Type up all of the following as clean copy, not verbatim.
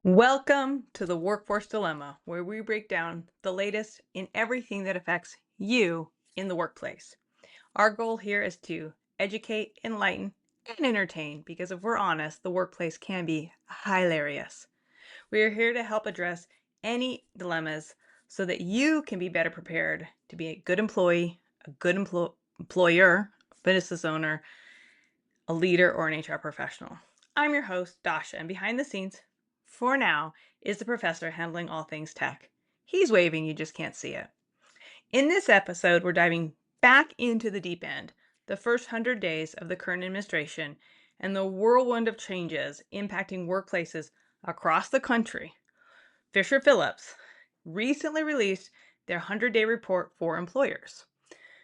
Welcome to the Workforce Dilemma, where we break down the latest in everything that affects you in the workplace. Our goal here is to educate, enlighten, and entertain, because if we're honest, the workplace can be hilarious. We are here to help address any dilemmas so that you can be better prepared to be a good employee, a good employer, business owner, a leader, or an HR professional. I'm your host, Dasha, and behind the scenes, for now, is the professor handling all things tech. He's waving, you just can't see it. In this episode, we're diving back into the deep end, the first 100 days of the current administration, and the whirlwind of changes impacting workplaces across the country. Fisher-Phillips recently released their 100-day report for employers,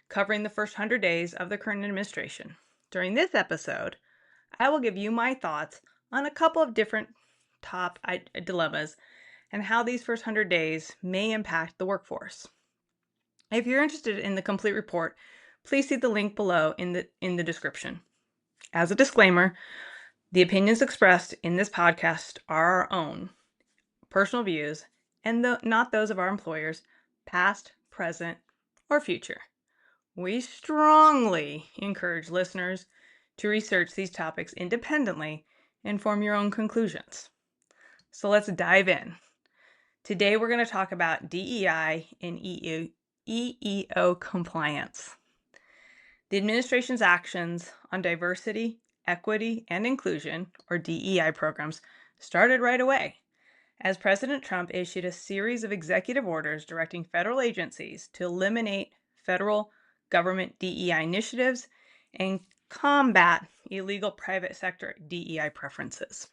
covering the first 100 days of the current administration. During this episode, I will give you my thoughts on a couple of different top dilemmas and how these first 100 days may impact the workforce. If you're interested in the complete report, please see the link below in the description. As a disclaimer, the opinions expressed in this podcast are our own personal views and not those of our employers, past, present, or future. We strongly encourage listeners to research these topics independently and form your own conclusions. So let's dive in. Today we're going to talk about DEI and EEO compliance. The administration's actions on diversity, equity, and inclusion, or DEI programs, started right away, as President Trump issued a series of executive orders directing federal agencies to eliminate federal government DEI initiatives and combat illegal private sector DEI preferences.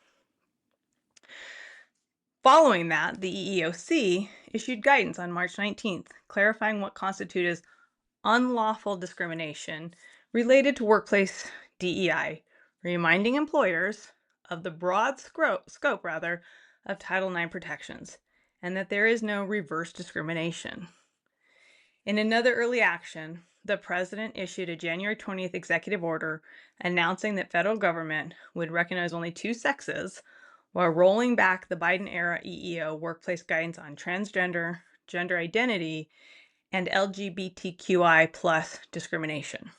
Following that, the EEOC issued guidance on March 19th, clarifying what constitutes unlawful discrimination related to workplace DEI, reminding employers of the broad scope of Title IX protections, and that there is no reverse discrimination. In another early action, the president issued a January 20th executive order announcing that federal government would recognize only two sexes while rolling back the Biden-era EEO workplace guidance on transgender, gender identity, and LGBTQI plus discrimination.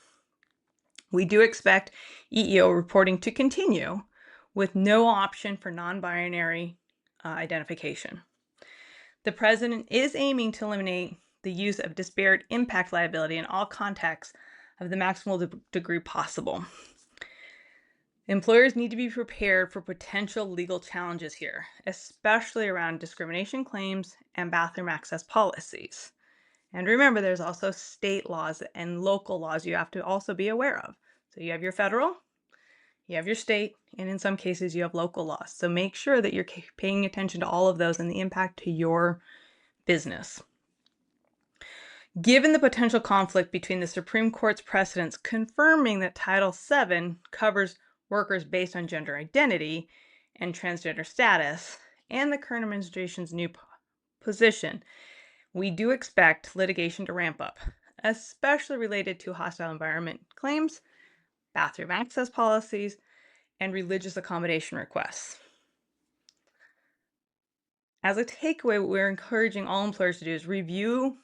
We do expect EEO reporting to continue with no option for non-binary identification. The president is aiming to eliminate the use of disparate impact liability in all contexts of the maximal degree possible. Employers need to be prepared for potential legal challenges here, especially around discrimination claims and bathroom access policies. And remember, there's also state laws and local laws you have to also be aware of. So you have your federal, you have your state, and in some cases you have local laws. So make sure that you're paying attention to all of those and the impact to your business. Given the potential conflict between the Supreme Court's precedents confirming that Title VII covers workers based on gender identity and transgender status, and the current administration's new position, we do expect litigation to ramp up, especially related to hostile environment claims, bathroom access policies, and religious accommodation requests. As a takeaway, what we're encouraging all employers to do is review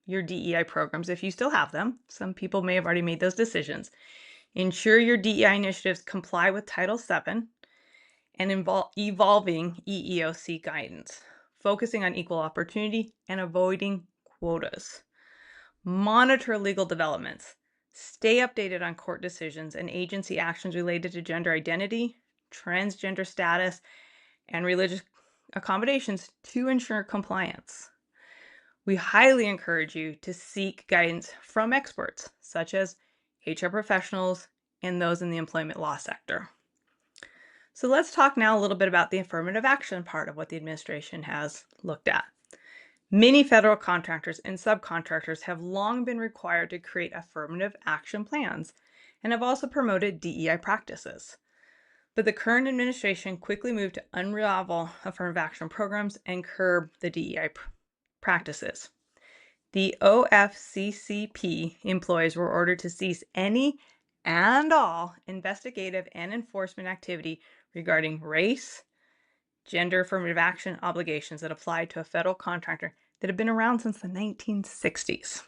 your DEI programs if you still have them. Some people may have already made those decisions. Ensure your DEI initiatives comply with Title VII and evolving EEOC guidance, focusing on equal opportunity and avoiding quotas. Monitor legal developments. Stay updated on court decisions and agency actions related to gender identity, transgender status, and religious accommodations to ensure compliance. We highly encourage you to seek guidance from experts, such as HR professionals and those in the employment law sector. So let's talk now a little bit about the affirmative action part of what the administration has looked at. Many federal contractors and subcontractors have long been required to create affirmative action plans and have also promoted DEI practices. But the current administration quickly moved to unravel affirmative action programs and curb the DEI practices. The OFCCP employees were ordered to cease any and all investigative and enforcement activity regarding race, gender affirmative action obligations that apply to a federal contractor that have been around since the 1960s.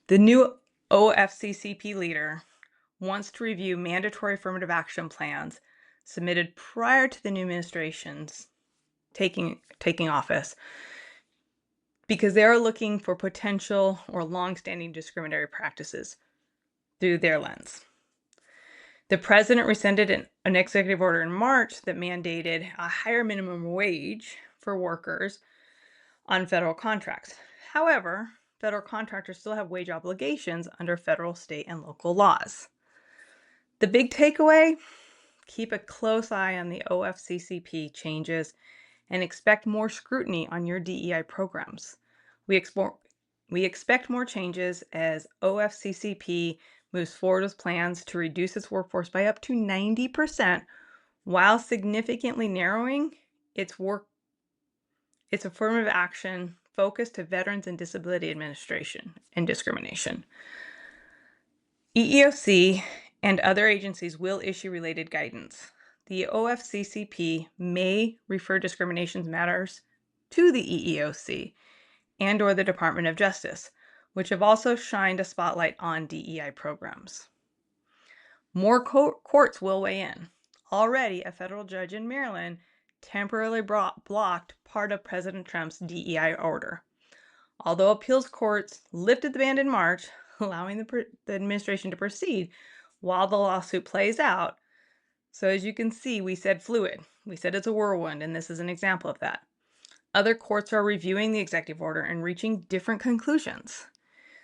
The new OFCCP leader wants to review mandatory affirmative action plans submitted prior to the new administration's taking office because they are looking for potential or long-standing discriminatory practices through their lens. The president rescinded an executive order in March that mandated a higher minimum wage for workers on federal contracts. However, federal contractors still have wage obligations under federal, state, and local laws. The big takeaway: keep a close eye on the OFCCP changes and expect more scrutiny on your DEI programs. We expect more changes as OFCCP moves forward with plans to reduce its workforce by up to 90% while significantly narrowing its affirmative action focus to Veterans and Disability Administration and discrimination. EEOC and other agencies will issue related guidance. The OFCCP may refer discrimination matters to the EEOC and/or the Department of Justice, which have also shined a spotlight on DEI programs. More courts will weigh in. Already, a federal judge in Maryland temporarily blocked part of President Trump's DEI order. Although appeals courts lifted the ban in March, allowing the administration to proceed while the lawsuit plays out. So as you can see, we said fluid. We said it's a whirlwind, and this is an example of that. Other courts are reviewing the executive order and reaching different conclusions.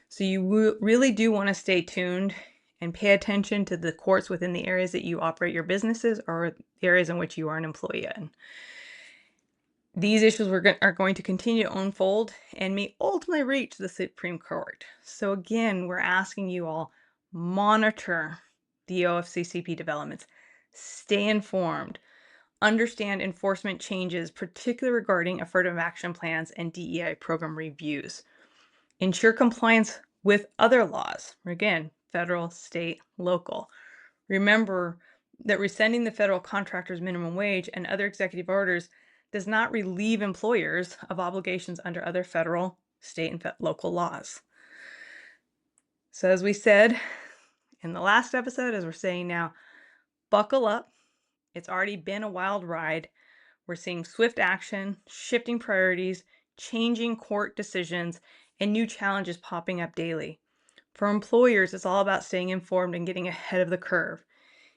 So you really do want to stay tuned and pay attention to the courts within the areas that you operate your businesses or the areas in which you are an employee in. These issues are going to continue to unfold and may ultimately reach the Supreme Court. So again, we're asking you all, monitor the OFCCP developments, stay informed, understand enforcement changes, particularly regarding affirmative action plans and DEI program reviews. Ensure compliance with other laws, again, federal, state, local. Remember that rescinding the federal contractor's minimum wage and other executive orders does not relieve employers of obligations under other federal, state, and local laws. So as we said in the last episode, as we're saying now, buckle up. It's already been a wild ride. We're seeing swift action, shifting priorities, changing court decisions, and new challenges popping up daily. For employers, it's all about staying informed and getting ahead of the curve.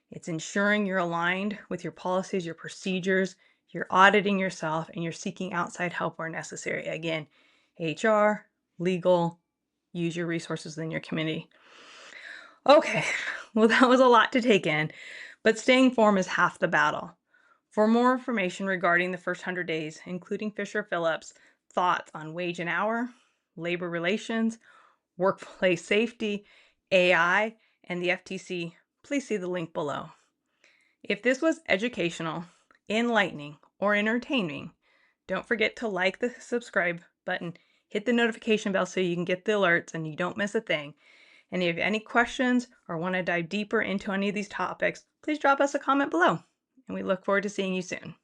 It's ensuring you're aligned with your policies, your procedures, you're auditing yourself, and you're seeking outside help where necessary. Again, HR, legal, use your resources in your community. Okay, well, that was a lot to take in, but staying informed is half the battle. For more information regarding the first 100 days, including Fisher-Phillips' thoughts on wage and hour, labor relations, workplace safety, AI, and the FTC, please see the link below. If this was educational, enlightening, or entertaining, don't forget to like the subscribe button, hit the notification bell so you can get the alerts and you don't miss a thing. And if you have any questions or want to dive deeper into any of these topics, please drop us a comment below. And we look forward to seeing you soon.